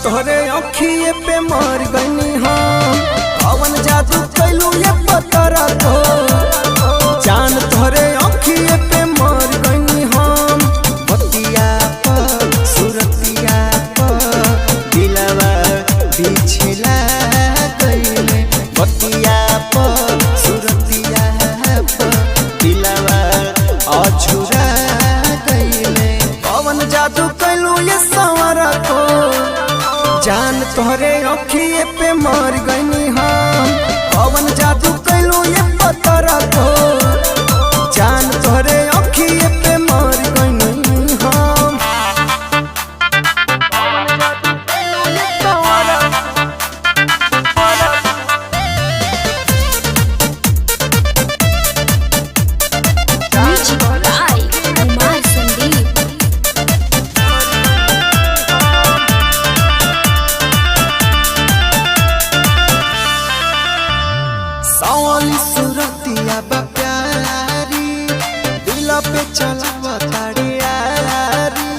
तोहरे अखिए पे मर गईनी हम। कवन जादू कैलू ये पतरा तो जान तोहरे अखिए पे मर गईनी हम। बतिया पर सुरतिया पर दिलवा बिछला गईले। बतिया पर सुरतिया पर दिलवा अछुरा गईले। कवन जादू कैलू ये सवरा को जान तोहरे अखिए पे मर गईनी हम। कवन जादू कैलू ये पतरा को जान तोहरे अखिए पे मर गईनी हम। सावली सुरतिया बा प्यारी दिला पे चलावा ताड़ी यारी।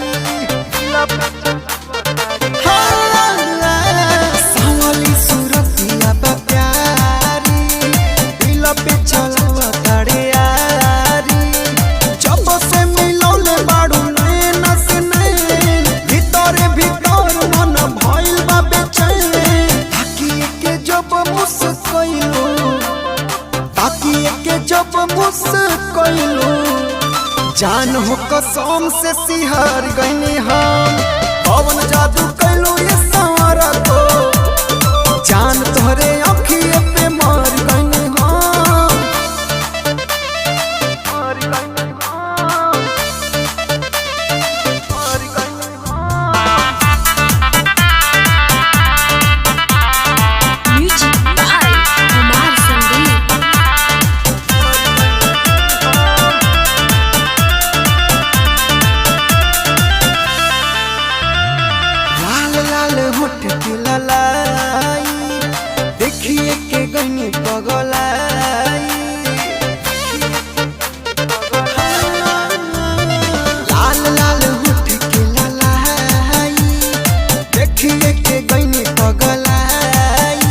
सावली सुरतिया बा प्यारी दिला पे चलावा ताड़ी यारी। जब से मिलौले बाड़ू नैन से नैन भीतर भीतर मन भइल बा बेचैन। ताकिए के जब मुस्कइलो ताकिए के जब मुस्कइलो जान हो कसम से सिहर गईनी हम। कवन जादू कैलू ये सवरा को जान तोहरे अखिए पे मर गईनी हम। मर गईनी हम। मर गईनी होठ की ललाई देखिए के गईनी पगलाई। लाल लाल होठ की ललाई देखिए के गईनी पगलाई।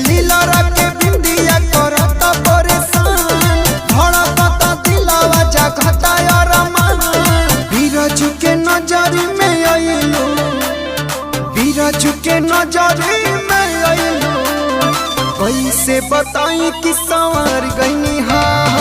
लीलरा के बिंदिया करता परेशान धड़कता दिलवा जागता अरमान। बीरज के नजर में आइलो बीरज के नजरी में आइलो। कैसे बताई कि संवर गईनी हाँ।